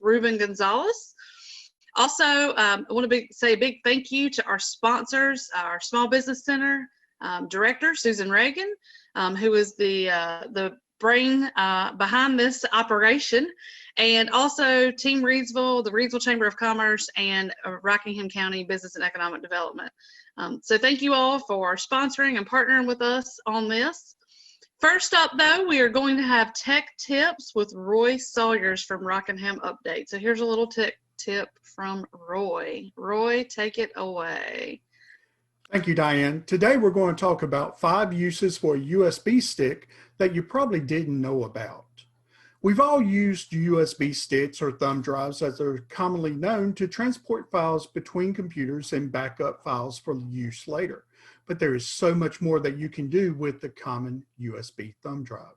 Ruben Gonzales. Also, I want to say a big thank you to our sponsors, our Small Business Center Director, Susan Reagan, who is the brain behind this operation, and also Team Reidsville, the Reidsville Chamber of Commerce, and Rockingham County Business and Economic Development. So thank you all for sponsoring and partnering with us on this. First up, though, we are going to have tech tips with Roy Sawyers from Rockingham Update. So here's a little tech tip from Roy. Roy, take it away. Thank you, Diane. Today we're going to talk about 5 uses for a USB stick that you probably didn't know about. We've all used USB sticks or thumb drives, as they're commonly known, to transport files between computers and back up files for use later. But there is so much more that you can do with the common USB thumb drive.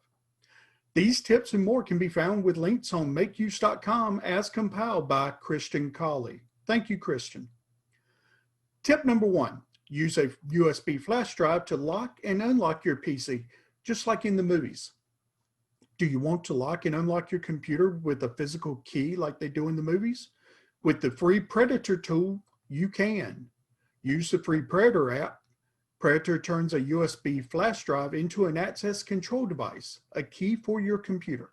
These tips and more can be found with links on makeuse.com as compiled by Christian Colley. Thank you, Christian. Tip number 1, use a USB flash drive to lock and unlock your PC, just like in the movies. Do you want to lock and unlock your computer with a physical key like they do in the movies? With the free Predator tool, you can. Use the free Predator app. Predator turns a USB flash drive into an access control device, a key for your computer.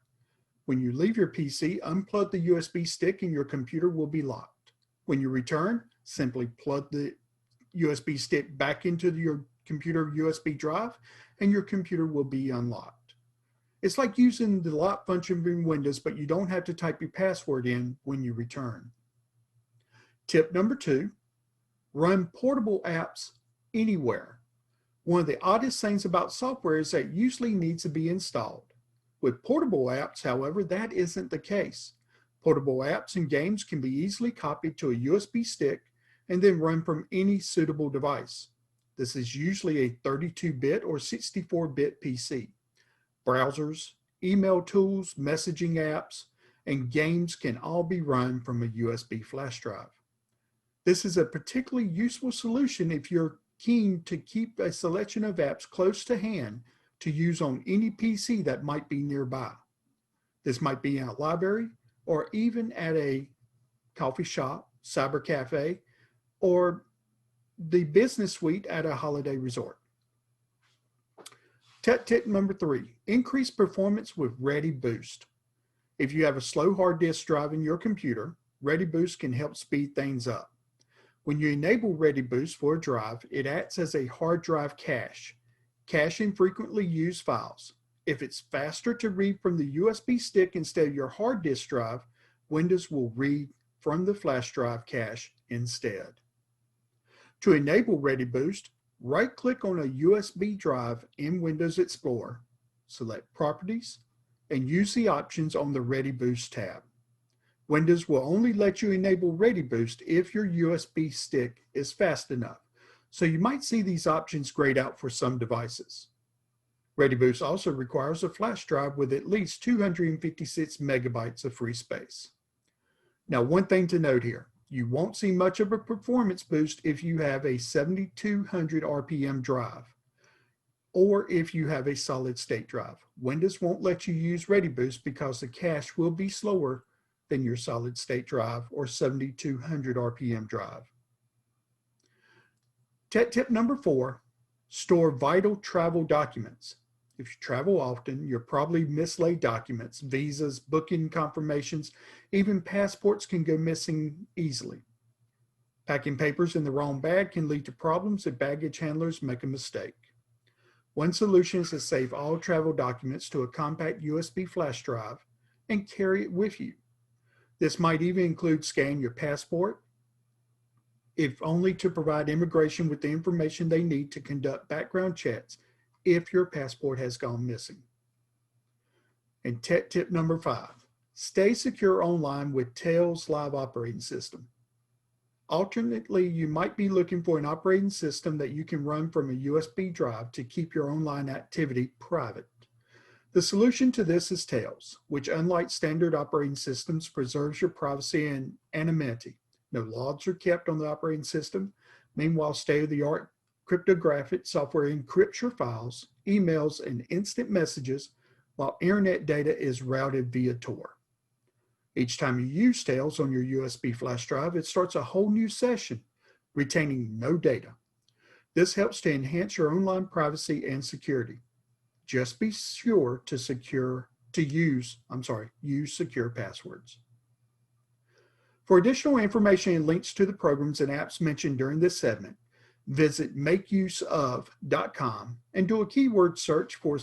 When you leave your PC, unplug the USB stick and your computer will be locked. When you return, simply plug the USB stick back into your computer USB drive and your computer will be unlocked. It's like using the lock function in Windows, but you don't have to type your password in when you return. Tip number 2, run portable apps anywhere. One of the oddest things about software is that it usually needs to be installed. With portable apps, however, that isn't the case. Portable apps and games can be easily copied to a USB stick and then run from any suitable device. This is usually a 32-bit or 64-bit PC. Browsers, email tools, messaging apps, and games can all be run from a USB flash drive. This is a particularly useful solution if you're keen to keep a selection of apps close to hand to use on any PC that might be nearby. This might be in a library or even at a coffee shop, cyber cafe, or the business suite at a holiday resort. Tip number 3, increase performance with ReadyBoost. If you have a slow hard disk drive in your computer, ReadyBoost can help speed things up. When you enable ReadyBoost for a drive, it acts as a hard drive cache, caching frequently used files. If it's faster to read from the USB stick instead of your hard disk drive, Windows will read from the flash drive cache instead. To enable ReadyBoost, right-click on a USB drive in Windows Explorer, select Properties, and use the options on the ReadyBoost tab. Windows will only let you enable ReadyBoost if your USB stick is fast enough, so you might see these options grayed out for some devices. ReadyBoost also requires a flash drive with at least 256 megabytes of free space. Now, one thing to note here. You won't see much of a performance boost if you have a 7200 RPM drive or if you have a solid state drive. Windows won't let you use ReadyBoost because the cache will be slower than your solid state drive or 7200 RPM drive. Tip number 4, store vital travel documents. If you travel often, you'll probably mislay documents, visas, booking confirmations, even passports can go missing easily. Packing papers in the wrong bag can lead to problems if baggage handlers make a mistake. One solution is to save all travel documents to a compact USB flash drive and carry it with you. This might even include scanning your passport, if only to provide immigration with the information they need to conduct background checks if your passport has gone missing. And tip number 5, stay secure online with Tails Live operating system. Alternately, you might be looking for an operating system that you can run from a USB drive to keep your online activity private. The solution to this is Tails, which unlike standard operating systems preserves your privacy and anonymity. No logs are kept on the operating system. Meanwhile, state-of-the-art cryptographic software encrypts your files, emails, and instant messages while internet data is routed via Tor. Each time you use Tails on your USB flash drive, it starts a whole new session, retaining no data. This helps to enhance your online privacy and security. Just be sure to use secure passwords. For additional information and links to the programs and apps mentioned during this segment, visit makeuseof.com and do a keyword search for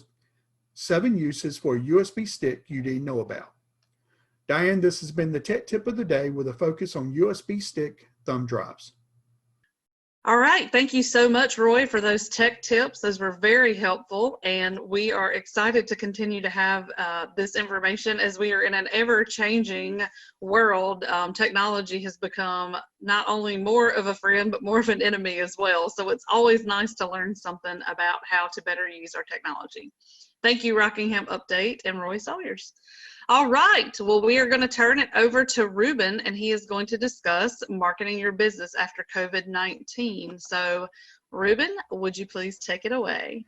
7 uses for a USB stick you didn't know about. Diane, this has been the tech tip of the day with a focus on USB stick thumb drives. All right. Thank you so much, Roy, for those tech tips. Those were very helpful, and we are excited to continue to have this information as we are in an ever-changing world. Technology has become not only more of a friend, but more of an enemy as well. So it's always nice to learn something about how to better use our technology. Thank you, Rockingham Update and Roy Sawyers. All right, well, we are going to turn it over to Ruben, and he is going to discuss marketing your business after COVID-19. So, Ruben, would you please take it away?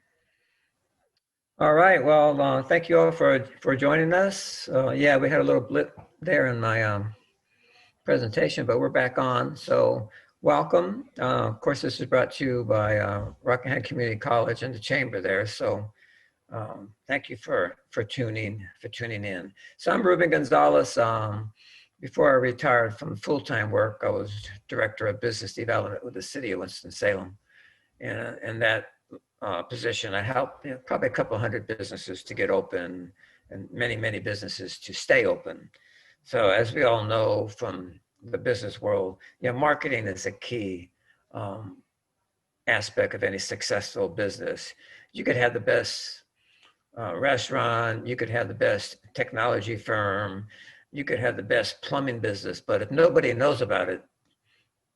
All right, well, thank you all for joining us. Yeah, we had a little blip there in my presentation, but we're back on, so welcome. Of course, this is brought to you by Rockingham Community College and the Chamber there, so thank you for tuning in. So I'm Ruben Gonzales. Before I retired from full-time work, I was Director of Business Development with the City of Winston-Salem. And in that position, I helped probably a couple hundred businesses to get open and many businesses to stay open. So as we all know from the business world, marketing is a key aspect of any successful business. You could have the best restaurant, you could have the best technology firm, you could have the best plumbing business, but if nobody knows about it,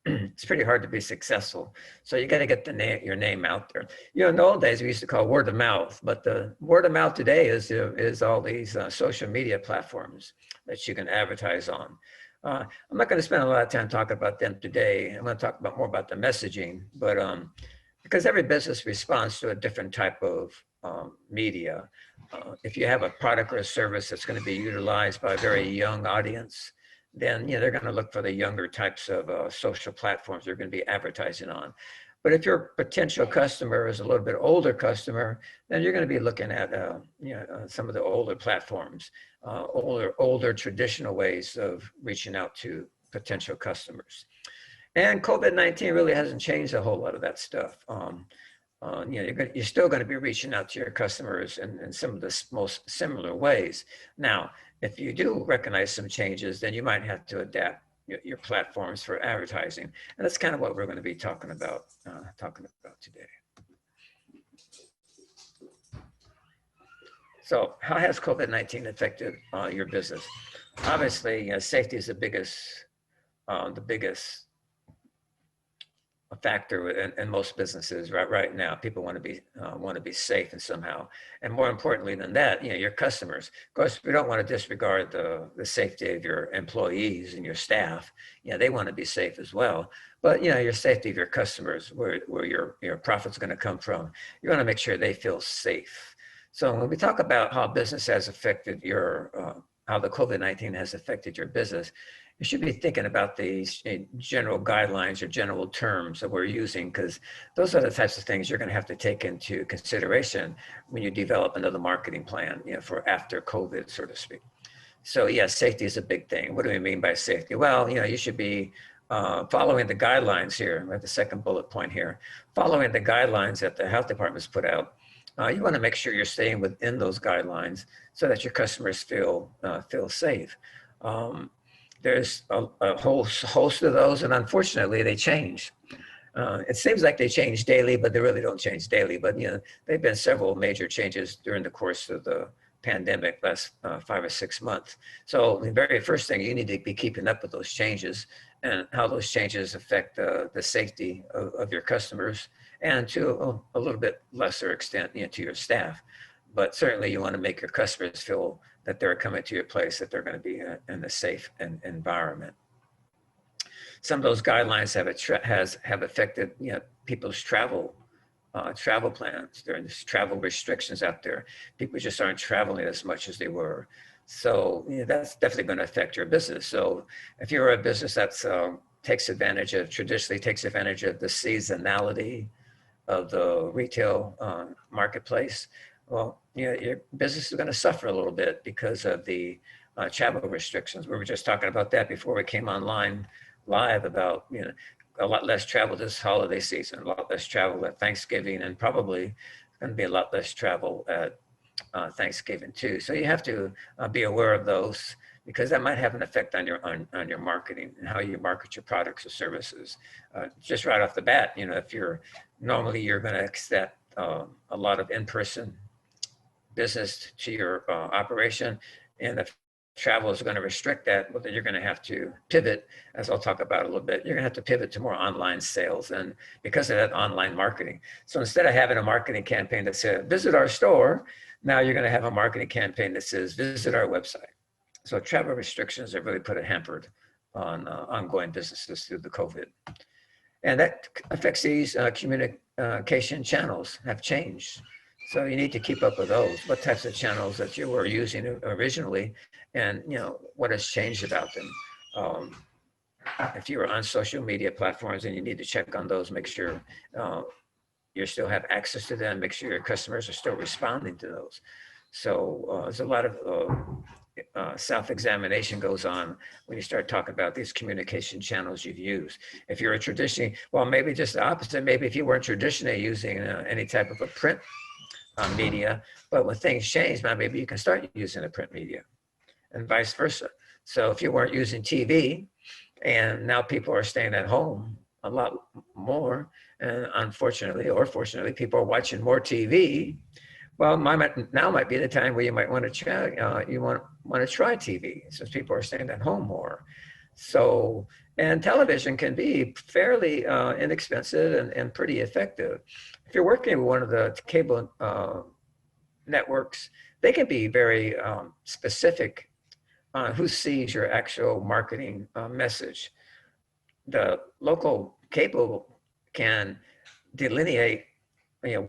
it's pretty hard to be successful. So you got to get your name out there. In the old days, we used to call word of mouth, but the word of mouth today is all these social media platforms that you can advertise on. I'm not going to spend a lot of time talking about them today. I'm going to talk more about the messaging, but because every business responds to a different type of media. If you have a product or a service that's going to be utilized by a very young audience, then they're going to look for the younger types of social platforms they're going to be advertising on. But if your potential customer is a little bit older customer, then you're going to be looking at some of the older platforms, older traditional ways of reaching out to potential customers. And COVID-19 really hasn't changed a whole lot of that stuff. You're still going to be reaching out to your customers in some of the most similar ways. Now, if you do recognize some changes, then you might have to adapt your platforms for advertising. And that's kind of what we're going to be talking about today. So how has COVID-19 affected your business? Obviously, safety is the biggest factor in most businesses right now. People want to be safe and somehow, and more importantly than that, your customers. Of course, we don't want to disregard the safety of your employees and your staff. They want to be safe as well. But your safety of your customers, where your profit's going to come from, you want to make sure they feel safe. So when we talk about how business has affected how the COVID-19 has affected your business, you should be thinking about these general guidelines or general terms that we're using, because those are the types of things you're going to have to take into consideration when you develop another marketing plan, for after COVID, so to speak. So yes, safety is a big thing. What do we mean by safety? Well, you should be following the guidelines here, at the second bullet point here, following the guidelines that the health department's put out. You want to make sure you're staying within those guidelines so that your customers feel safe. There's a whole host of those, and unfortunately, they change. It seems like they change daily, but they really don't change daily. But there've been several major changes during the course of the pandemic, last 5 or 6 months. So the very first thing, you need to be keeping up with those changes and how those changes affect the safety of your customers, and to a little bit lesser extent, to your staff. But certainly you want to make your customers feel that they're coming to your place, that they're going to be in a safe environment. Some of those guidelines have affected people's travel plans. There are travel restrictions out there. People just aren't traveling as much as they were. So that's definitely going to affect your business. So if you're a business that's traditionally takes advantage of the seasonality of the retail marketplace, well, your business is going to suffer a little bit because of the travel restrictions. We were just talking about that before we came online live about, a lot less travel this holiday season, a lot less travel at Thanksgiving, and probably going to be a lot less travel at Thanksgiving too. So you have to be aware of those, because that might have an effect on your marketing and how you market your products or services. Just right off the bat, if you're going to accept a lot of in-person business to your operation, and if travel is going to restrict that, well, then you're going to have to pivot, as I'll talk about a little bit. You're going to have to pivot to more online sales, and because of that online marketing. So instead of having a marketing campaign that says, visit our store, now you're going to have a marketing campaign that says, visit our website. So travel restrictions have really put a hampered on ongoing businesses through the COVID. And that affects these communication channels have changed. So you need to keep up with those. What types of channels that you were using originally, and what has changed about them. If you were on social media platforms, and you need to check on those, make sure you still have access to them, make sure your customers are still responding to those. So there's a lot of self-examination goes on when you start talking about these communication channels you've used. If you're maybe just the opposite. Maybe if you weren't traditionally using any type of a print media, but when things change, now maybe you can start using a print media, and vice versa. So if you weren't using TV, and now people are staying at home a lot more, and unfortunately or fortunately, people are watching more TV. Well, now might be the time where you might want to try. You want to try TV, since people are staying at home more. So, and television can be fairly inexpensive and pretty effective. If you're working with one of the cable networks, they can be very specific on who sees your actual marketing message. The local cable can delineate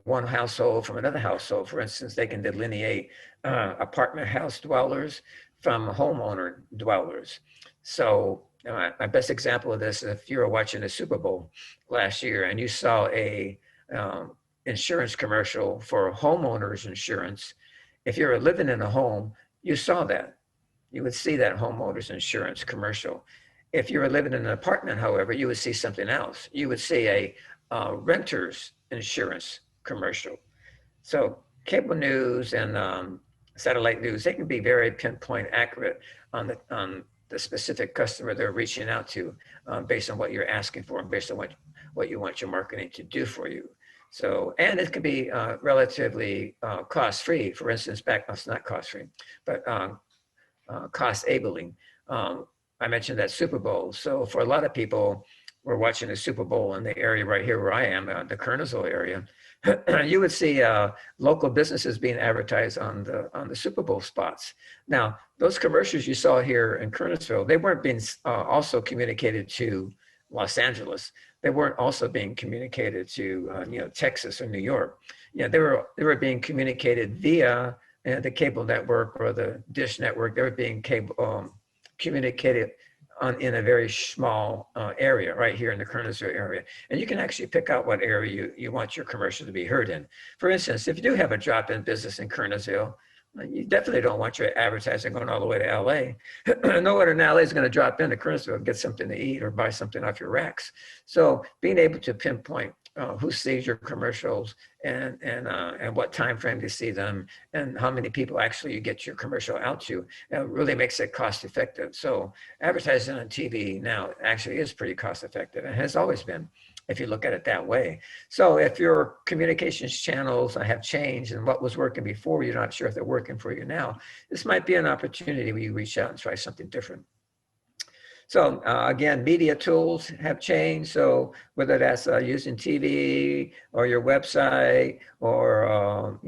one household from another household. For instance, they can delineate apartment house dwellers from homeowner dwellers. So my best example of this, if you were watching the Super Bowl last year and you saw a insurance commercial for homeowners insurance, if you're living in a home, you saw that. You would see that homeowners insurance commercial. If you were living in an apartment, however, you would see something else. You would see a renter's insurance commercial. So cable news and satellite news, they can be very pinpoint accurate on the specific customer they're reaching out to, based on what you're asking for and based on what you want your marketing to do for you. So, and it can be relatively cost-free. For instance, it's not cost-free, but cost-abling. I mentioned that Super Bowl. So for a lot of people, we're watching the Super Bowl in the area right here where I am, the Kernersville area. You would see local businesses being advertised on the Super Bowl spots. Now, those commercials you saw here in Kernersville, they weren't being also communicated to Los Angeles. They weren't also being communicated to Texas or New York. They were being communicated via the cable network or the dish network. They were being communicated in a very small area right here in the Kernersville area. And you can actually pick out what area you want your commercial to be heard in. For instance, if you do have a drop-in business in Kernersville, you definitely don't want your advertising going all the way to LA. No one in LA is going to drop into Kernersville and get something to eat or buy something off your racks. So being able to pinpoint who sees your commercials and what time frame to see them and how many people actually you get your commercial out to, really makes it cost effective. So advertising on TV now actually is pretty cost effective and has always been, if you look at it that way. So if your communications channels have changed and what was working before, you're not sure if they're working for you now, this might be an opportunity where you reach out and try something different. So again, media tools have changed. So whether that's using TV or your website or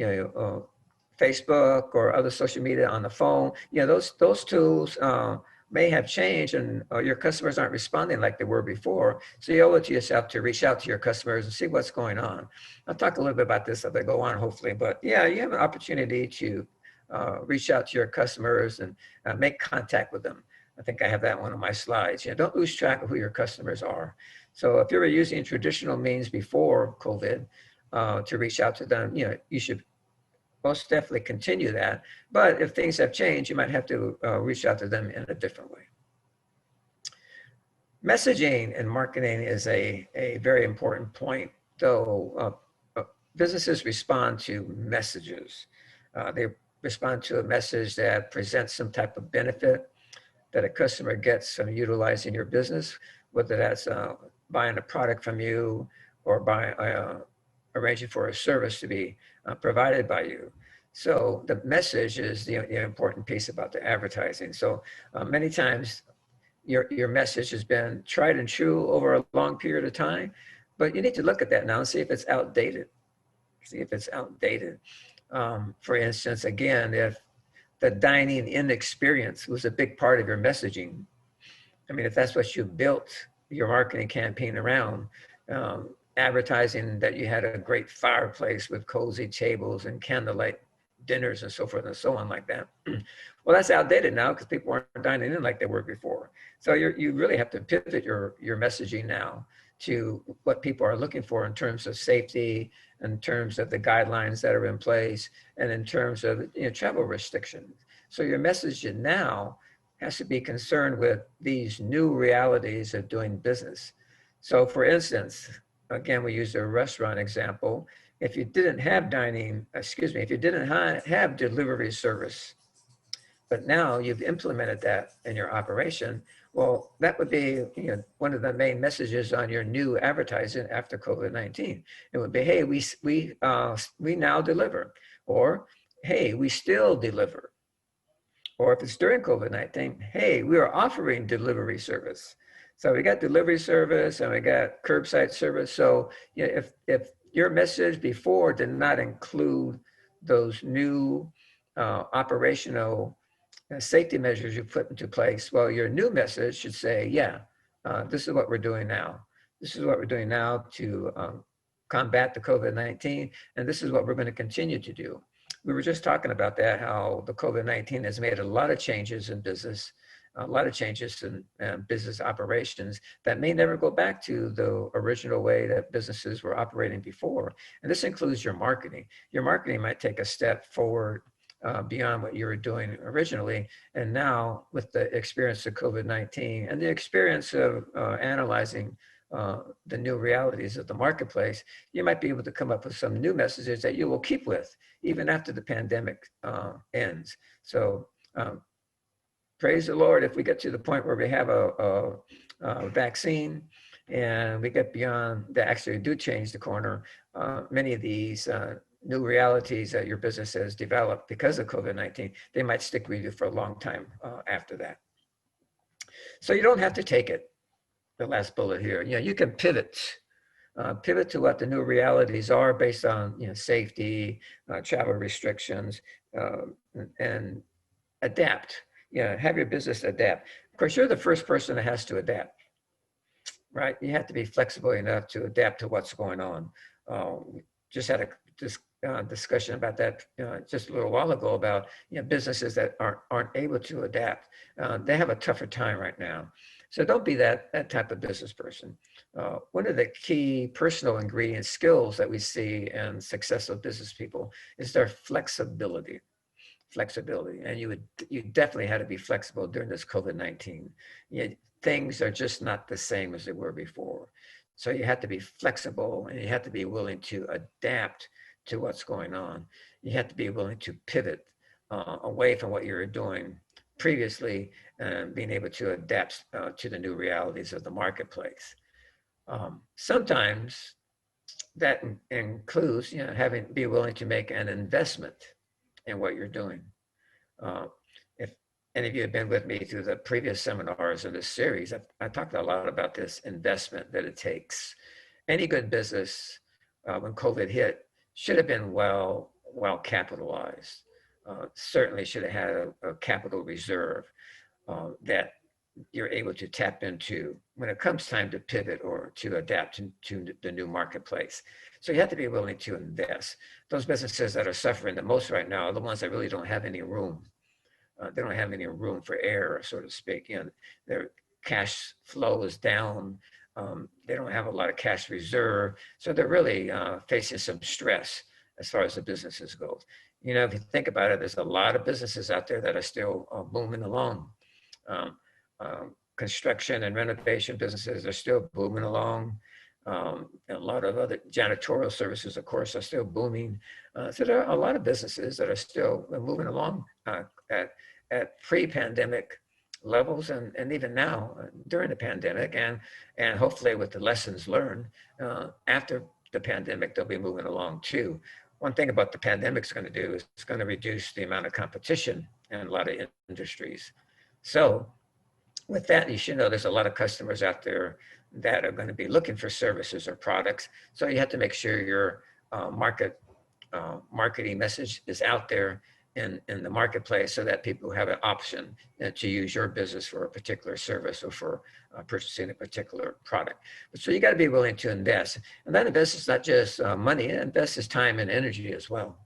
Facebook or other social media on the phone, those tools may have changed, and your customers aren't responding like they were before. So you owe it to yourself to reach out to your customers and see what's going on. I'll talk a little bit about this as I go on, hopefully. But yeah, you have an opportunity to reach out to your customers and make contact with them. I think I have that one on my slides. Don't lose track of who your customers are. So if you were using traditional means before COVID to reach out to them, you should most definitely continue that. But if things have changed, you might have to reach out to them in a different way. Messaging and marketing is a very important point, though. Businesses respond to messages. They respond to a message that presents some type of benefit that a customer gets from utilizing your business, whether that's buying a product from you or arranging for a service to be provided by you. So the message is the important piece about the advertising. So many times your message has been tried and true over a long period of time, but you need to look at that now and see if it's outdated. For instance, again, if the dining in experience was a big part of your messaging, I mean, if that's what you built your marketing campaign around, advertising that you had a great fireplace with cozy tables and candlelight dinners and so forth and so on like that. Well, that's outdated now because people aren't dining in like they were before. So you really have to pivot your messaging now to what people are looking for in terms of safety, in terms of the guidelines that are in place, and in terms of travel restrictions. So your messaging now has to be concerned with these new realities of doing business. So for instance, again, we use a restaurant example. If you didn't have if you didn't have delivery service, but now you've implemented that in your operation, well, that would be one of the main messages on your new advertising after COVID-19. It would be, hey, we now deliver, or hey, we still deliver. Or if it's during COVID-19, hey, we are offering delivery service. So we got delivery service and we got curbside service. So if your message before did not include those new operational safety measures you put into place, well, your new message should say, this is what we're doing now. This is what we're doing now to combat the COVID-19, and this is what we're going to continue to do. We were just talking about that, how the COVID-19 has made a lot of changes in business, a lot of changes in business operations that may never go back to the original way that businesses were operating before. And this includes your marketing. Your marketing might take a step forward beyond what you were doing originally. And now with the experience of COVID-19 and the experience of analyzing the new realities of the marketplace, you might be able to come up with some new messages that you will keep with even after the pandemic ends. So praise the Lord, if we get to the point where we have a vaccine and we get beyond that, actually do change the corner, many of these new realities that your business has developed because of COVID-19, they might stick with you for a long time after that. So you don't have to take it, the last bullet here. You can pivot to what the new realities are based on safety, travel restrictions, and adapt. Have your business adapt. Of course, you're the first person that has to adapt, right? You have to be flexible enough to adapt to what's going on. Just had a discussion about that just a little while ago about businesses that aren't able to adapt. They have a tougher time right now. So don't be that type of business person. One of the key personal ingredient skills that we see in successful business people is their flexibility. And you definitely had to be flexible during this COVID-19. Things are just not the same as they were before. So you have to be flexible and you have to be willing to adapt to what's going on. You have to be willing to pivot away from what you were doing previously and being able to adapt to the new realities of the marketplace. Sometimes that includes, be willing to make an investment in what you're doing. If any of you have been with me through the previous seminars of this series, I talked a lot about this investment that it takes. Any good business, when COVID hit, should have been well capitalized. Certainly should have had a capital reserve that you're able to tap into when it comes time to pivot or to adapt to the new marketplace. So you have to be willing to invest. Those businesses that are suffering the most right now are the ones that really don't have any room. They don't have any room for error, so to speak. Their cash flow is down. They don't have a lot of cash reserve. So they're really facing some stress as far as the businesses goes. If you think about it, there's a lot of businesses out there that are still booming along. Um, Construction and renovation businesses are still booming along. A lot of other janitorial services, of course, are still booming. So there are a lot of businesses that are still moving along at pre-pandemic levels, and even now during the pandemic, and hopefully with the lessons learned after the pandemic, they'll be moving along too. One thing about the pandemic is going to do is it's going to reduce the amount of competition in a lot of industries. So with that, you should know there's a lot of customers out there that are going to be looking for services or products. So you have to make sure your marketing message is out there in the marketplace so that people have an option to use your business for a particular service or for purchasing a particular product. But so you got to be willing to invest. And that invest is not just money, it invests is time and energy as well.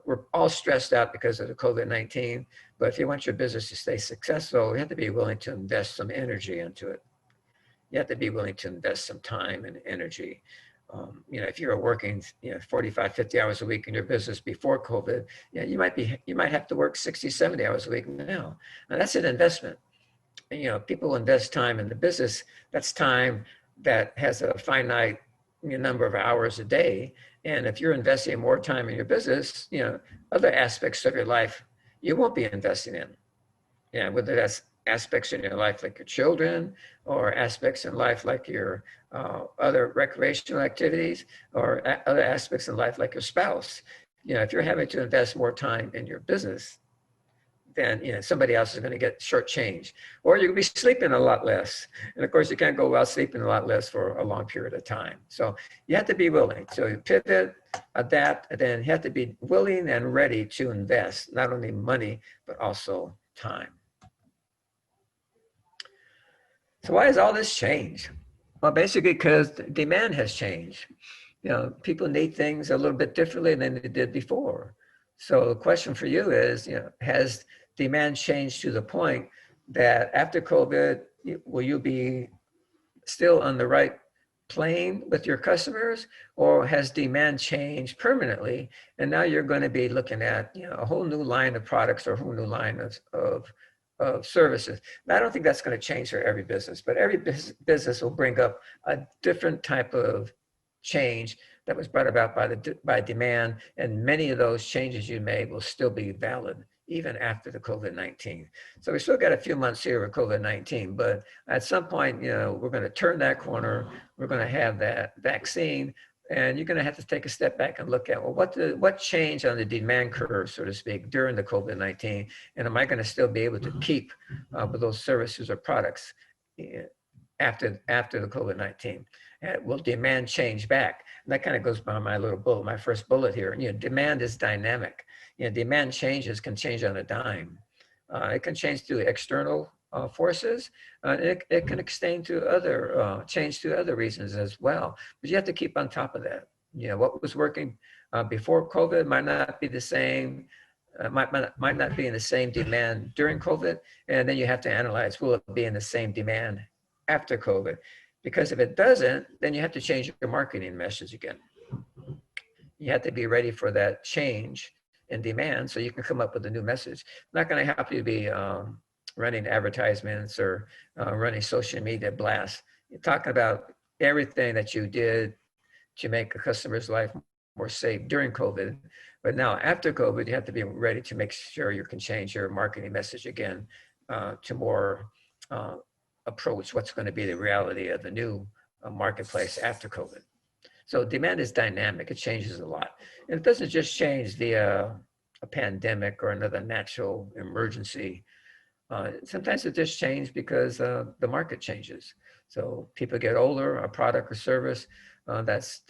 We're all stressed out because of the COVID-19, but if you want your business to stay successful, you have to be willing to invest some energy into it. You have to be willing to invest some time and energy. If you're working 45, 50 hours a week in your business before COVID, you might have to work 60, 70 hours a week now. Now that's an investment. And, people invest time in the business. That's time that has a finite number of hours a day. And if you're investing more time in your business, other aspects of your life, you won't be investing in. Whether that's aspects in your life like your children, or aspects in life like your other recreational activities, or other aspects in life like your spouse. If you're having to invest more time in your business, then somebody else is going to get shortchanged, or you're going to be sleeping a lot less. And of course, you can't go without sleeping a lot less for a long period of time. So you have to be willing to pivot, adapt, and then you have to be willing and ready to invest not only money but also time. So why has all this changed? Well, basically because demand has changed. People need things a little bit differently than they did before. So the question for you is, has demand changed to the point that after COVID, will you be still on the right plane with your customers, or has demand changed permanently? And now you're going to be looking at, a whole new line of products or a whole new line of services. Now, I don't think that's going to change for every business, but every business will bring up a different type of change that was brought about by demand, and many of those changes you made will still be valid even after the COVID-19. So we still got a few months here with COVID-19, but at some point, we're going to turn that corner. We're going to have that vaccine, and you're going to have to take a step back and look at, well, what changed on the demand curve, so to speak, during the COVID-19, and am I going to still be able to keep with those services or products after the COVID-19? Will demand change back? And that kind of goes by my first bullet here. Demand is dynamic. Demand can change on a dime. It can change through external forces. It can extend to change to other reasons as well. But you have to keep on top of that. What was working before COVID might not be the same. Might not be in the same demand during COVID, and then you have to analyze, will it be in the same demand after COVID? Because if it doesn't, then you have to change your marketing message again. You have to be ready for that change in demand so you can come up with a new message. It's not going to help you be running advertisements or running social media blasts. You're talking about everything that you did to make a customer's life more safe during COVID. But now after COVID, you have to be ready to make sure you can change your marketing message again to more approach what's going to be the reality of the new marketplace after COVID. So demand is dynamic. It changes a lot. And it doesn't just change via a pandemic or another natural emergency. Sometimes it just changes because the market changes. So people get older, a product or service that's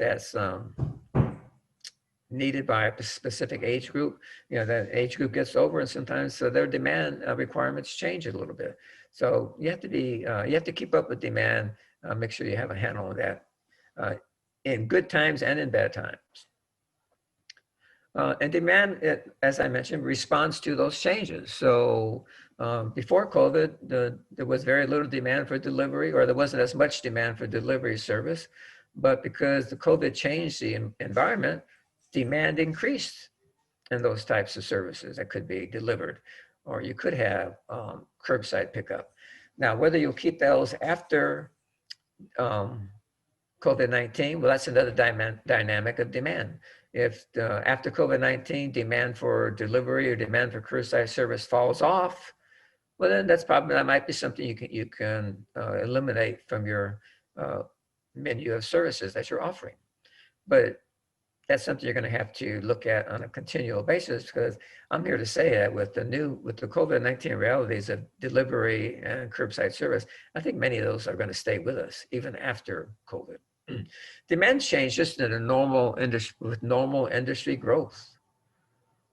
needed by a specific age group, that age group gets over, and sometimes so their demand requirements change a little bit. So you have to keep up with demand, make sure you have a handle on that in good times and in bad times. And demand, as I mentioned, responds to those changes. So before COVID, there was very little demand for delivery, or there wasn't as much demand for delivery service. But because the COVID changed the environment, demand increased in those types of services that could be delivered, or you could have curbside pickup. Now, whether you'll keep those after COVID-19, well, that's another dynamic of demand. If after COVID-19, demand for delivery or demand for curbside service falls off, well, then that might be something you can eliminate from your menu of services that you're offering. But that's something you're going to have to look at on a continual basis, because I'm here to say that with the COVID-19 realities of delivery and curbside service, I think many of those are going to stay with us even after COVID. Demand change just in a normal industry with normal industry growth.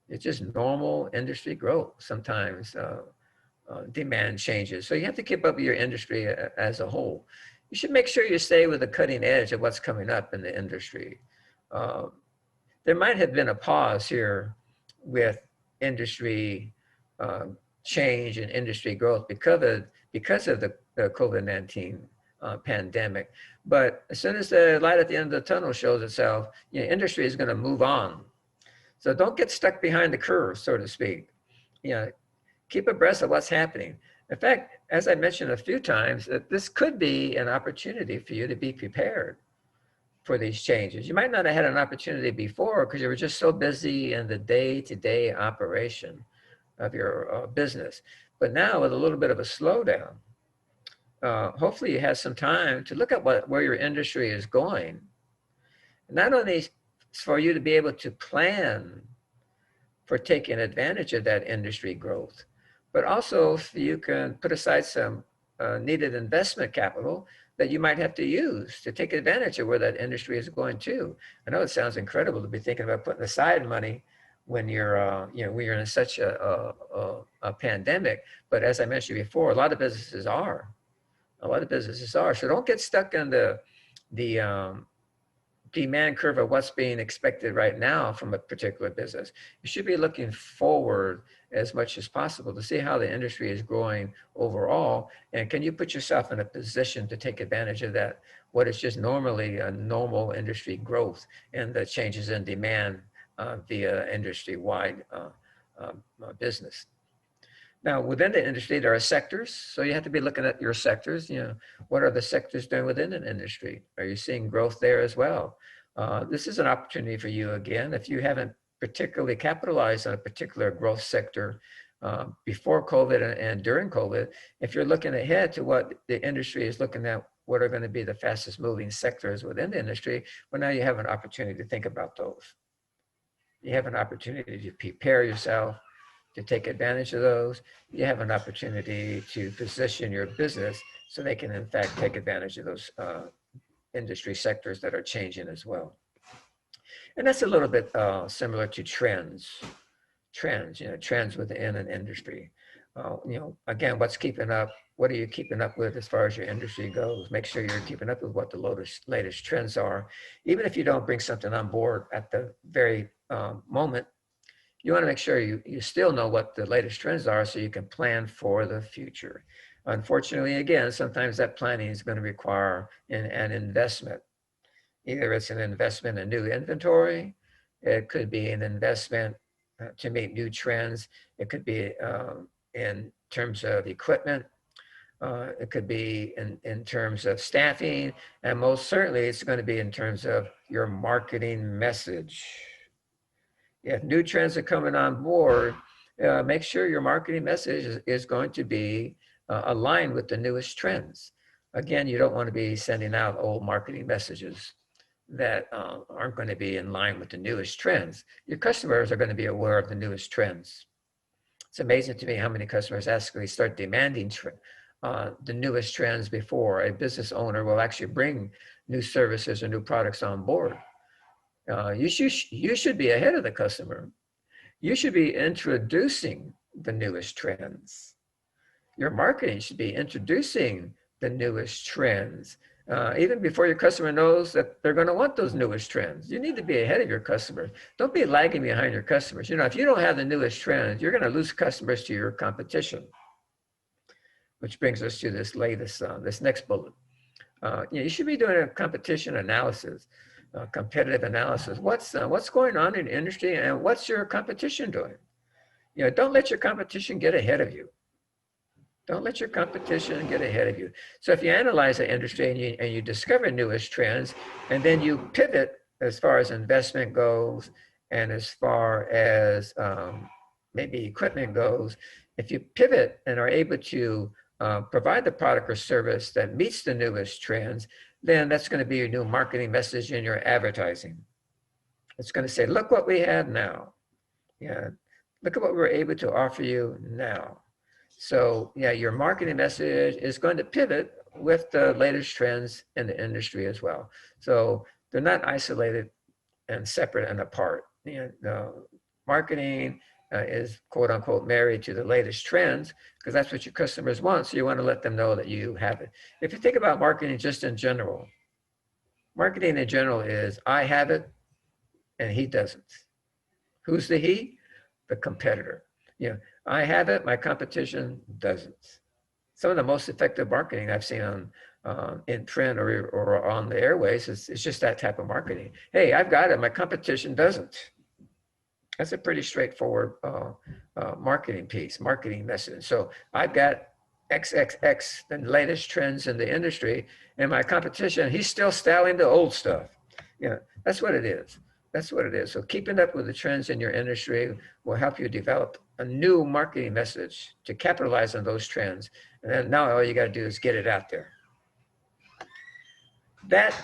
It's just normal industry growth. Sometimes demand changes. So you have to keep up with your industry as a whole. You should make sure you stay with the cutting edge of what's coming up in the industry. There might have been a pause here with industry change and industry growth because of the COVID-19 pandemic. But as soon as the light at the end of the tunnel shows itself, industry is going to move on. So don't get stuck behind the curve, so to speak. Keep abreast of what's happening. In fact, as I mentioned a few times, that this could be an opportunity for you to be prepared for these changes. You might not have had an opportunity before because you were just so busy in the day-to-day operation of your business. But now with a little bit of a slowdown, hopefully you have some time to look at where your industry is going. Not only for you to be able to plan for taking advantage of that industry growth, but also if you can put aside some needed investment capital that you might have to use to take advantage of where that industry is going to. I know it sounds incredible to be thinking about putting aside money when you're, when you're in such a pandemic. But as I mentioned before, a lot of businesses are. So don't get stuck in the demand curve of what's being expected right now from a particular business. You should be looking forward as much as possible to see how the industry is growing overall. And can you put yourself in a position to take advantage of that, what is just normally a normal industry growth and the changes in demand via industry-wide business. Now, within the industry, there are sectors. So you have to be looking at your sectors. What are the sectors doing within an industry? Are you seeing growth there as well? This is an opportunity for you again. If you haven't particularly capitalized on a particular growth sector before COVID and during COVID, if you're looking ahead to what the industry is looking at, what are going to be the fastest moving sectors within the industry, well, now you have an opportunity to think about those. You have an opportunity to prepare yourself to take advantage of those. You have an opportunity to position your business so they can in fact take advantage of those industry sectors that are changing as well. And that's a little bit similar to trends within an industry. Again, what's keeping up? What are you keeping up with as far as your industry goes? Make sure you're keeping up with what the latest trends are. Even if you don't bring something on board at the very moment, you want to make sure you still know what the latest trends are so you can plan for the future. Unfortunately, again, sometimes that planning is going to require an investment. Either it's an investment in new inventory, it could be an investment to meet new trends, it could be in terms of equipment, it could be in terms of staffing, and most certainly it's going to be in terms of your marketing message. If new trends are coming on board, make sure your marketing message is going to be aligned with the newest trends. Again, you don't want to be sending out old marketing messages that aren't going to be in line with the newest trends. Your customers are going to be aware of the newest trends. It's amazing to me how many customers actually start demanding the newest trends before a business owner will actually bring new services or new products on board. You should be ahead of the customer. You should be introducing the newest trends. Your marketing should be introducing the newest trends. Even before your customer knows that they're going to want those newest trends. You need to be ahead of your customers. Don't be lagging behind your customers. You know, if you don't have the newest trends, you're going to lose customers to your competition. Which brings us to this latest, this next bullet. You should be doing a competition analysis, competitive analysis. What's going on in the industry and what's your competition doing? You know, don't let your competition get ahead of you. Don't let your competition get ahead of you. So if you analyze the industry and you discover newest trends, and then you pivot as far as investment goes, and as far as maybe equipment goes, if you pivot and are able to provide the product or service that meets the newest trends, then that's going to be your new marketing message in your advertising. It's going to say, look what we have now. Yeah, look at what we're able to offer you now. So yeah, your marketing message is going to pivot with the latest trends in the industry as well. So they're not isolated and separate and apart. You know, marketing is quote unquote married to the latest trends because that's what your customers want. So you want to let them know that you have it. If you think about marketing just in general, marketing in general is I have it and he doesn't. Who's the he? The competitor. You know, I have it, my competition doesn't. Some of the most effective marketing I've seen on in print or on the airways is just that type of marketing. Hey, I've got it, my competition doesn't. That's a pretty straightforward marketing piece, marketing message. So I've got XXX, the latest trends in the industry, and my competition, he's still styling the old stuff. You know, that's what it is. That's what it is. So keeping up with the trends in your industry will help you develop a new marketing message to capitalize on those trends. And then now all you got to do is get it out there. That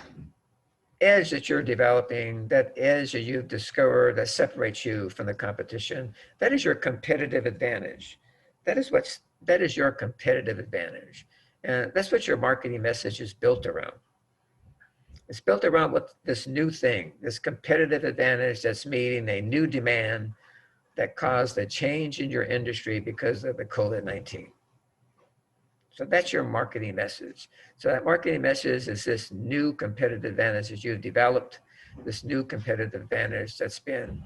edge that you're developing, that edge that you've discovered that separates you from the competition, that is your competitive advantage. That is your competitive advantage. And that's what your marketing message is built around. It's built around what this new thing, this competitive advantage that's meeting a new demand that caused a change in your industry because of the COVID-19. So that's your marketing message. So that marketing message is this new competitive advantage that you've developed, this new competitive advantage that's been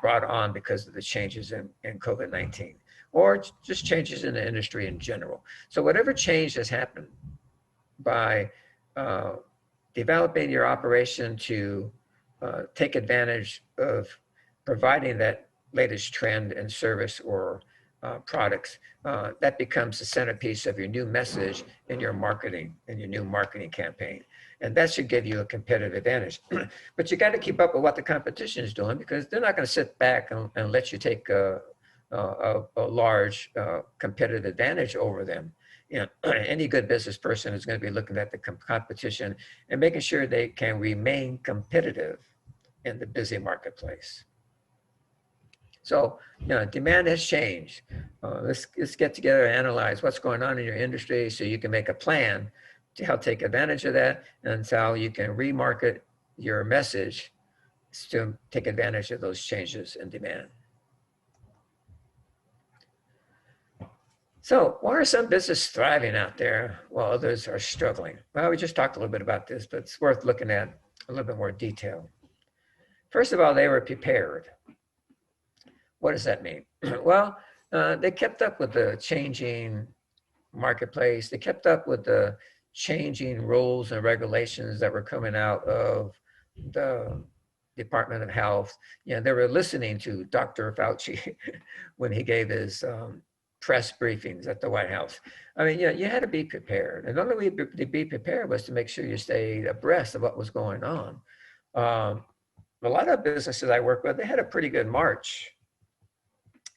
brought on because of the changes in COVID-19, or just changes in the industry in general. So whatever change has happened by developing your operation to take advantage of providing that latest trend and service or products, that becomes the centerpiece of your new message in your marketing, in your new marketing campaign. And that should give you a competitive advantage. But you got to keep up with what the competition is doing because they're not going to sit back and let you take a large competitive advantage over them. You know, any good business person is going to be looking at the competition and making sure they can remain competitive in the busy marketplace. So, you know, demand has changed. Let's get together and analyze what's going on in your industry so you can make a plan to help take advantage of that and how you can remarket your message to take advantage of those changes in demand. So why are some businesses thriving out there while others are struggling? Well, we just talked a little bit about this, but it's worth looking at a little bit more detail. First of all, they were prepared. What does that mean? Well, they kept up with the changing marketplace. They kept up with the changing rules and regulations that were coming out of the Department of Health. You know, they were listening to Dr. Fauci when he gave his press briefings at the White House. I mean, you had to be prepared. And the only way to be prepared was to make sure you stayed abreast of what was going on. A lot of businesses I work with, they had a pretty good March.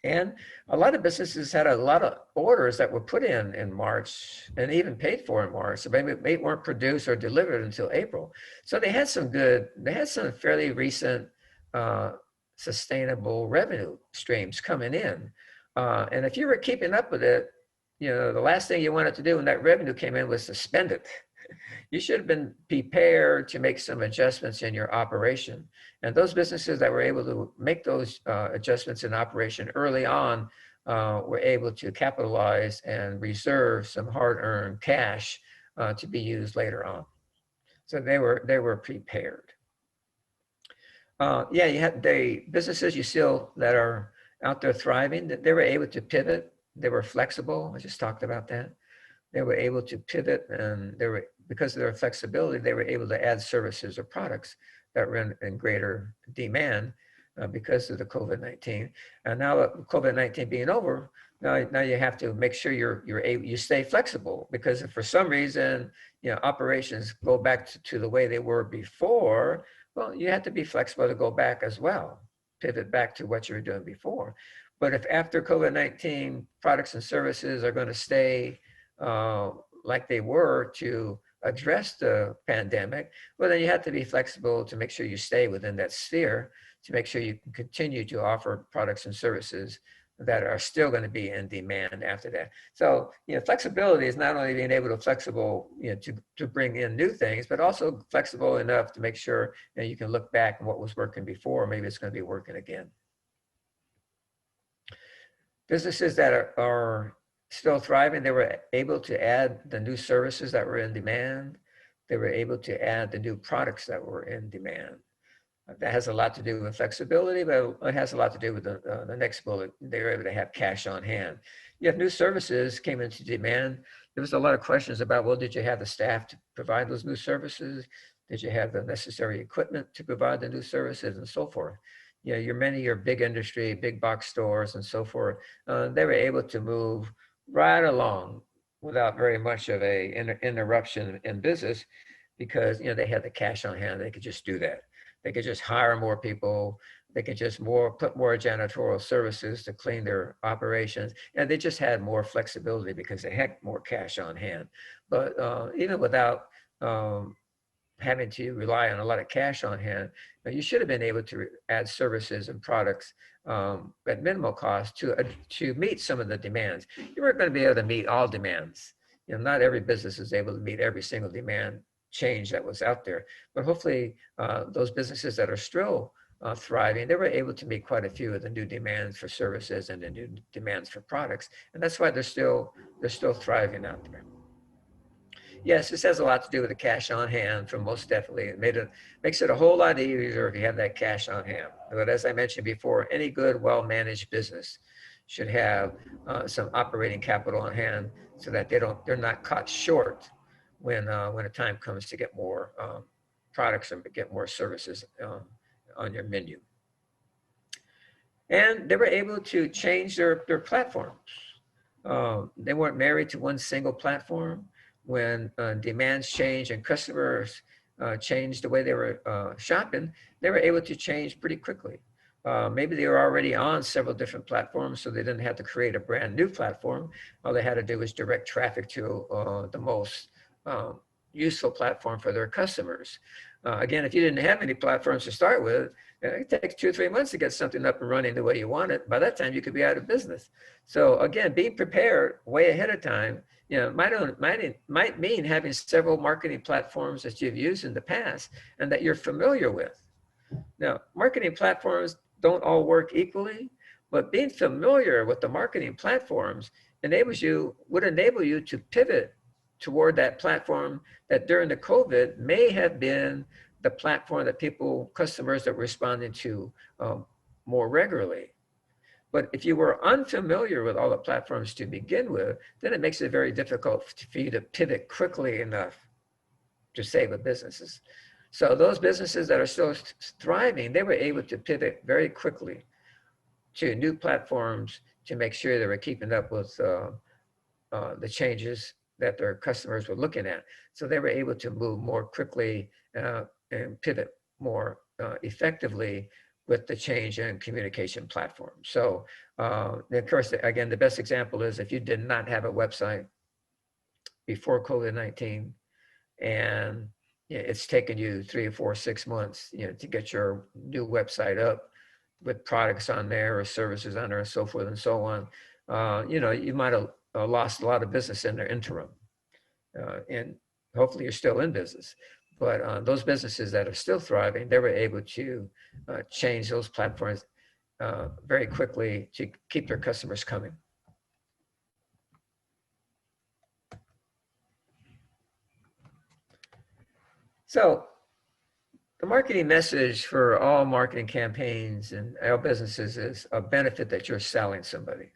And a lot of businesses had a lot of orders that were put in March and even paid for in March. So maybe they weren't produced or delivered until April. So they had some fairly recent sustainable revenue streams coming in. And if you were keeping up with it, you know, the last thing you wanted to do when that revenue came in was to spend it. You should have been prepared to make some adjustments in your operation. And those businesses that were able to make those adjustments in operation early on were able to capitalize and reserve some hard-earned cash to be used later on. So they were prepared. Yeah, you had the businesses you still that are out there thriving, that they were able to pivot. They were flexible. I just talked about that. They were able to pivot, and they were, because of their flexibility, they were able to add services or products that were in greater demand because of the COVID-19. And now that COVID-19 being over, now you have to make sure you stay flexible, because if for some reason operations go back to the way they were before, well, you have to be flexible to go back as well, pivot back to what you were doing before. But if after COVID-19 products and services are going to stay like they were to address the pandemic, well, then you have to be flexible to make sure you stay within that sphere, to make sure you can continue to offer products and services that are still going to be in demand after that. So, flexibility is not only being able to flexible, to bring in new things, but also flexible enough to make sure you can look back on what was working before, maybe it's going to be working again. Businesses that are still thriving, they were able to add the new services that were in demand. They were able to add the new products that were in demand. That has a lot to do with flexibility, but it has a lot to do with the next bullet. They were able to have cash on hand. You have new services came into demand. There was a lot of questions about, well, did you have the staff to provide those new services? Did you have the necessary equipment to provide the new services, and so forth? Your big industry, big box stores and so forth, they were able to move right along without very much of a interruption in business, because they had the cash on hand. They could just do that. They could just hire more people. They could just put more janitorial services to clean their operations. And they just had more flexibility because they had more cash on hand. But even without having to rely on a lot of cash on hand, you should have been able to add services and products at minimal cost to meet some of the demands. You weren't going to be able to meet all demands. Not every business is able to meet every single demand change that was out there, but hopefully those businesses that are still thriving, they were able to meet quite a few of the new demands for services and the new demands for products, and that's why they're still thriving out there. Yes, this has a lot to do with the cash on hand, for most definitely. It makes it a whole lot easier if you have that cash on hand. But as I mentioned before, any good, well-managed business should have some operating capital on hand, so that they're not caught short when a time comes to get more products and get more services on your menu. And they were able to change their platforms. They weren't married to one single platform. When demands change and customers changed the way they were shopping, they were able to change pretty quickly. Maybe they were already on several different platforms, so they didn't have to create a brand new platform. All they had to do was direct traffic to the most useful platform for their customers. Again, if you didn't have any platforms to start with, it takes 2 or 3 months to get something up and running the way you want it. By that time, you could be out of business. So again, being prepared way ahead of time, might mean having several marketing platforms that you've used in the past and that you're familiar with. Now, marketing platforms don't all work equally, but being familiar with the marketing platforms would enable you to pivot toward that platform that during the COVID may have been the platform that customers that were responding to more regularly. But if you were unfamiliar with all the platforms to begin with, then it makes it very difficult for you to pivot quickly enough to save a business. So those businesses that are still thriving, they were able to pivot very quickly to new platforms to make sure they were keeping up with the changes that their customers were looking at. So they were able to move more quickly and pivot more effectively with the change in communication platform. So of course, again, the best example is if you did not have a website before COVID-19 and it's taken you 3 or 4, 6 months, to get your new website up with products on there or services on there and so forth and so on, you might have lost a lot of business in the interim. And hopefully you're still in business, but those businesses that are still thriving, they were able to change those platforms very quickly to keep their customers coming. So the marketing message for all marketing campaigns and all businesses is a benefit that you're selling somebody.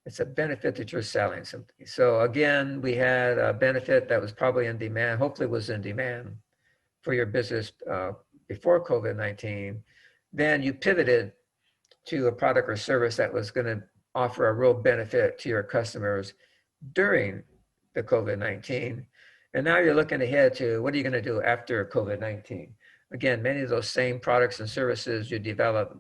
It's a benefit that you're selling something. So again, we had a benefit that was probably in demand, hopefully was in demand for your business before COVID-19. Then you pivoted to a product or service that was going to offer a real benefit to your customers during the COVID-19. And now you're looking ahead to what are you going to do after COVID-19? Again, many of those same products and services you developed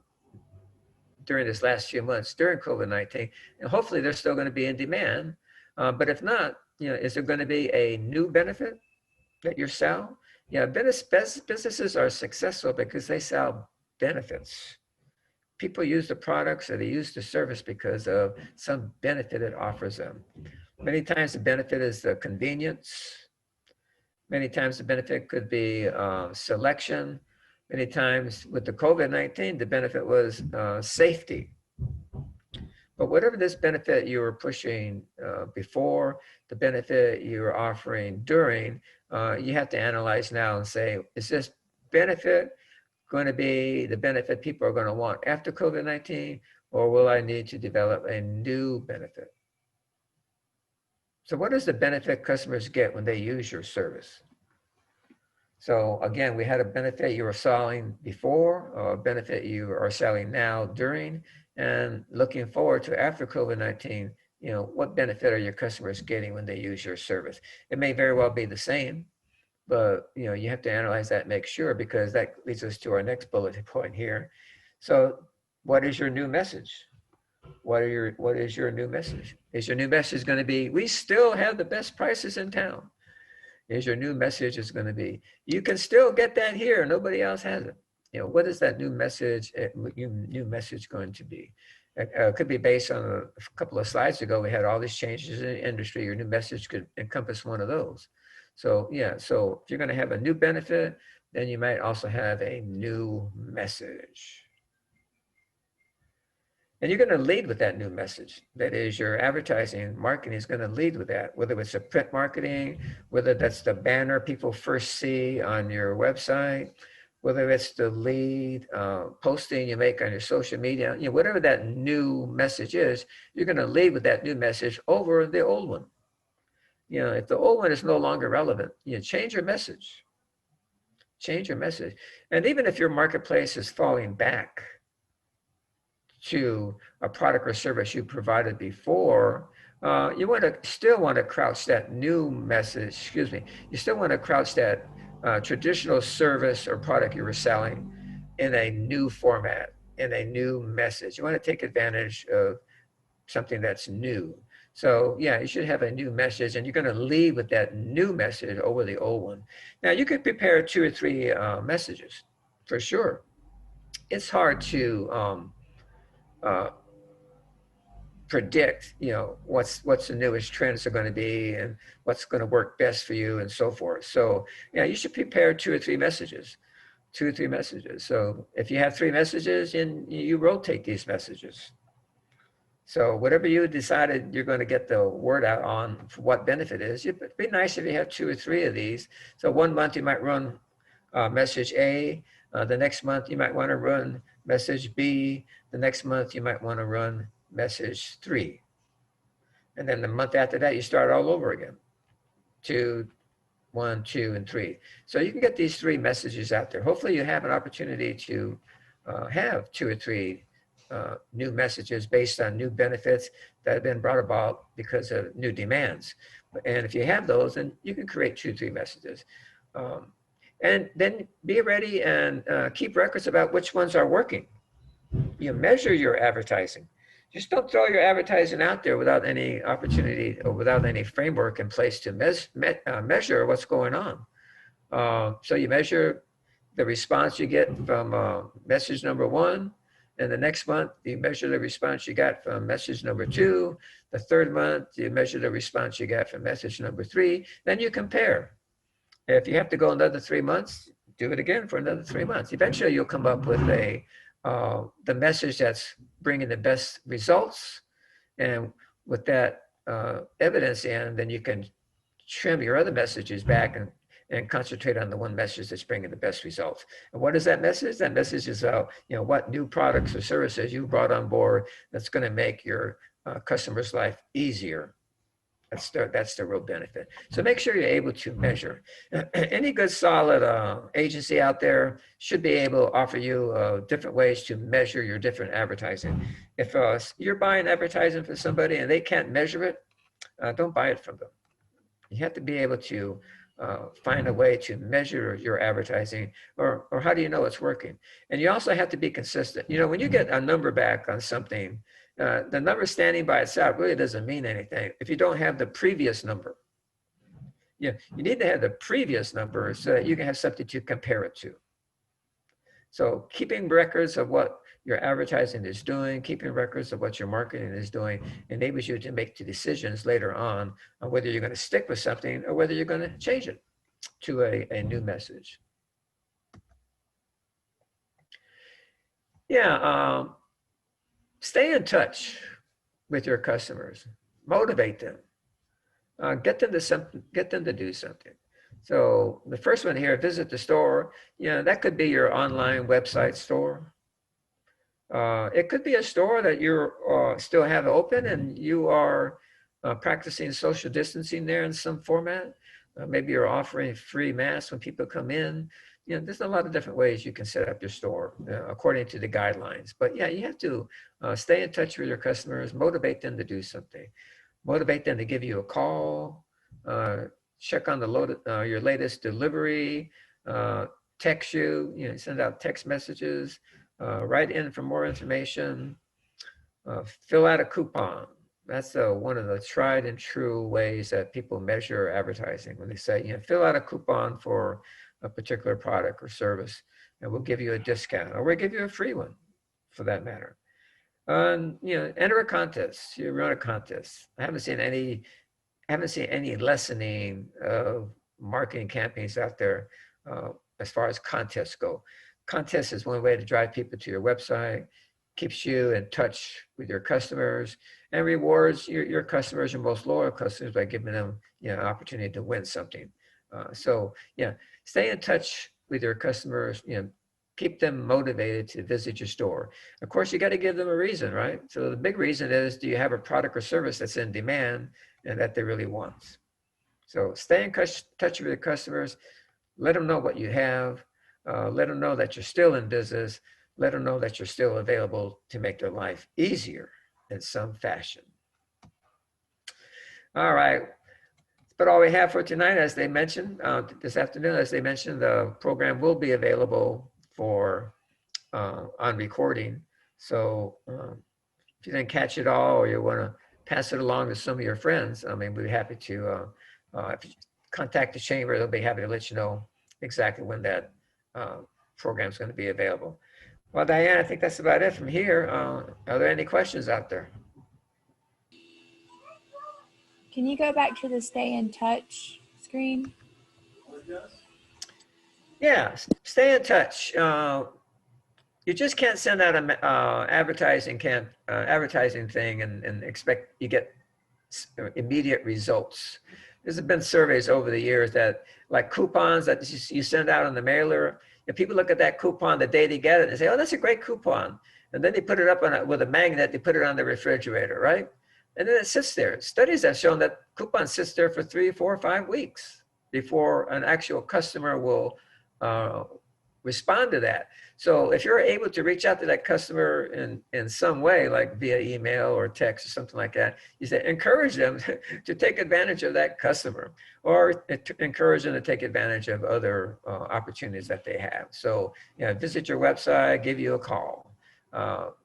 during this last few months during COVID-19, and hopefully they're still going to be in demand. But if not, is there going to be a new benefit that you sell? Yeah, businesses are successful because they sell benefits. People use the products or they use the service because of some benefit it offers them. Many times the benefit is the convenience. Many times the benefit could be selection. Many times with the COVID-19, the benefit was safety. But whatever this benefit you were pushing before, the benefit you were offering during, you have to analyze now and say, is this benefit going to be the benefit people are going to want after COVID-19, or will I need to develop a new benefit? So what is the benefit customers get when they use your service? So again, we had a benefit you were selling before, or a benefit you are selling now during, and looking forward to after COVID-19, what benefit are your customers getting when they use your service? It may very well be the same, but you have to analyze that and make sure, because that leads us to our next bullet point here. So what is your new message? What is your new message? Is your new message going to be, we still have the best prices in town? Is your new message is going to be, you can still get that here, nobody else has it? What is that new message going to be? It could be based on a couple of slides ago, we had all these changes in the industry. Your new message could encompass one of those. So yeah, so if you're going to have a new benefit, then you might also have a new message. And you're going to lead with that new message. That is, your advertising marketing is going to lead with that, whether it's a print marketing, whether that's the banner people first see on your website, whether it's the lead posting you make on your social media, whatever that new message is, you're going to lead with that new message over the old one. If the old one is no longer relevant, change your message. Change your message. And even if your marketplace is falling back to a product or service you provided before, you still want to crouch that new message, you still want to crouch that traditional service or product you were selling in a new format, in a new message. You want to take advantage of something that's new. So yeah, you should have a new message, and you're going to lead with that new message over the old one. Now you could prepare 2 or 3 messages for sure. It's hard to predict, what's the newest trends are going to be and what's going to work best for you and so forth. So yeah, you should prepare 2 or 3 messages, 2 or 3 messages. So if you have 3 messages, and you rotate these messages. So whatever you decided you're going to get the word out on for what benefit is, it'd be nice if you have 2 or 3 of these. So one month you might run message A, the next month you might want to run message B, the next month you might want to run message 3. And then the month after that, you start all over again. 2, 1, 2, and 3. So you can get these 3 messages out there. Hopefully you have an opportunity to have 2 or 3 new messages based on new benefits that have been brought about because of new demands. And if you have those, then you can create 2 or 3 messages. And then be ready and keep records about which ones are working. You measure your advertising. Just don't throw your advertising out there without any opportunity or without any framework in place to measure what's going on. So you measure the response you get from message number 1, And the next month, you measure the response you got from message number 2. The third month, you measure the response you got from message number 3. Then you compare. If you have to go another 3 months, do it again for another 3 months. Eventually, you'll come up with the message that's bringing the best results. And with that evidence in, then you can trim your other messages back and concentrate on the one message that's bringing the best results. And what is that message? That message is what new products or services you brought on board that's going to make your customer's life easier. That's the real benefit. So make sure you're able to measure. Any good solid agency out there should be able to offer you different ways to measure your different advertising. If you're buying advertising for somebody and they can't measure it, don't buy it from them. You have to be able to find a way to measure your advertising, or how do you know it's working? And you also have to be consistent. You know, when you get a number back on something, the number standing by itself really doesn't mean anything if you don't have the previous number. You need to have the previous number so that you can have something to compare it to. So keeping records of what your advertising is doing, keeping records of what your marketing is doing, enables you to make the decisions later on whether you're going to stick with something or whether you're going to change it to a new message. Yeah, stay in touch with your customers, motivate them, get them to do something. So the first one here, visit the store. That could be your online website store. It could be a store that you still have open and you are practicing social distancing there in some format. Maybe you're offering free masks when people come in. There's a lot of different ways you can set up your store according to the guidelines. But yeah, you have to stay in touch with your customers, motivate them to do something, motivate them to give you a call, check on your latest delivery, text you, send out text messages, write in for more information, fill out a coupon. That's one of the tried and true ways that people measure advertising. When they say, fill out a coupon for a particular product or service, and we'll give you a discount, or we'll give you a free one, for that matter. Enter a contest. You run a contest. I haven't seen any lessening of marketing campaigns out there as far as contests go. Contest is one way to drive people to your website, keeps you in touch with your customers, and rewards your customers, your most loyal customers, by giving them an opportunity to win something. So stay in touch with your customers. Keep them motivated to visit your store. Of course, you got to give them a reason, right? So the big reason is, do you have a product or service that's in demand and that they really want? So stay in touch with your customers. Let them know what you have. Let them know that you're still in business. Let them know that you're still available to make their life easier in some fashion. All right. But all we have for tonight, as they mentioned, this afternoon, as they mentioned, the program will be available for on recording. So if you didn't catch it all, or you want to pass it along to some of your friends, we'd be happy to if you contact the chamber. They'll be happy to let you know exactly when that program is going to be available. Well, Diane, I think that's about it from here. Are there any questions out there? Can you go back to the stay in touch screen? Yeah, stay in touch. You just can't send out an advertising thing and expect you get immediate results. There's been surveys over the years that, like coupons that you send out on the mailer, if people look at that coupon the day they get it and say, oh, that's a great coupon. And then they put it up with a magnet, they put it on the refrigerator, right? And then it sits there. Studies have shown that coupon sits there for 3, 4, 5 weeks before an actual customer will respond to that. So if you're able to reach out to that customer in some way, like via email or text or something like that, you say, encourage them to take advantage of that customer, or encourage them to take advantage of other opportunities that they have. So visit your website, give you a call,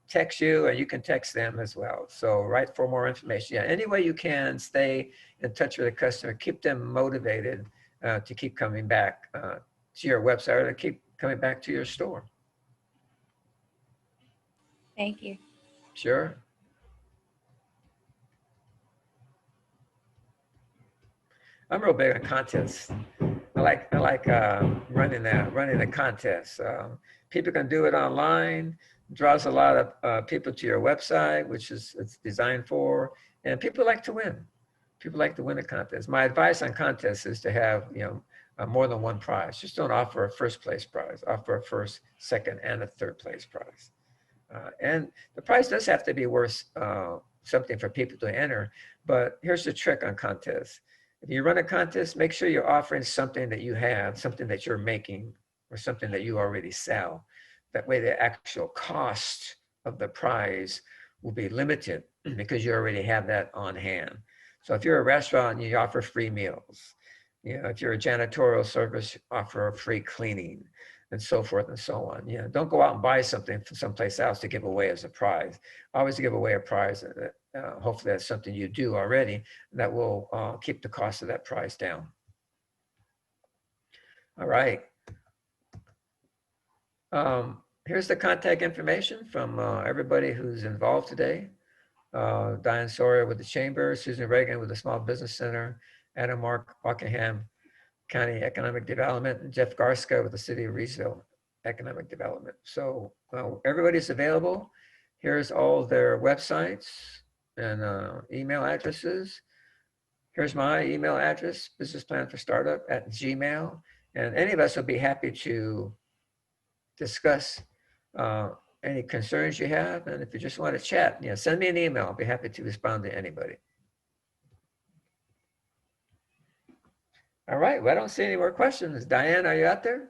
text you, and you can text them as well. So write for more information. Any way you can, stay in touch with the customer, keep them motivated to keep coming back to your website, or to keep coming back to your store. Thank you. Sure. I'm real big on contests. I like running a contest. People can do it online. Draws a lot of people to your website, which is it's designed for, and people like to win. People like to win a contest. My advice on contests is to have more than one prize. Just don't offer a first place prize. Offer a first, second, and a third place prize. And the prize does have to be worth something for people to enter. But here's the trick on contests. If you run a contest, make sure you're offering something that you have, something that you're making, or something that you already sell. That way the actual cost of the prize will be limited because you already have that on hand. So if you're a restaurant, you offer free meals. If you're a janitorial service, offer free cleaning, and so forth and so on. Don't go out and buy something from someplace else to give away as a prize. Always give away a prize. Hopefully that's something you do already that will keep the cost of that prize down. All right. Here's the contact information from everybody who's involved today. Diane Sawyer with the Chamber, Susan Reagan with the Small Business Center, Anna Mark, Rockingham County Economic Development, and Jeff Garska with the City of Reidsville Economic Development. So everybody's available. Here's all their websites and email addresses. Here's my email address, businessplanforstartup@gmail.com. And any of us will be happy to discuss any concerns you have. And if you just want to chat, send me an email. I'll be happy to respond to anybody. All right, well, I don't see any more questions. Diane, are you out there?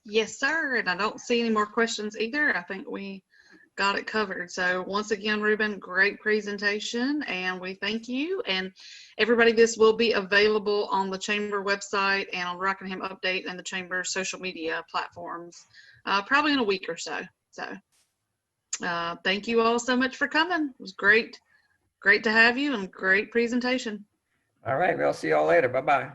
Yes, sir. And I don't see any more questions either. I think we got it covered. So once again, Ruben, great presentation, and we thank you. And everybody, this will be available on the Chamber website and on Rockingham Update and the Chamber's social media platforms, probably in a week or so. So thank you all so much for coming. It was great to have you, and great presentation. All right, we'll see you all later. Bye-bye.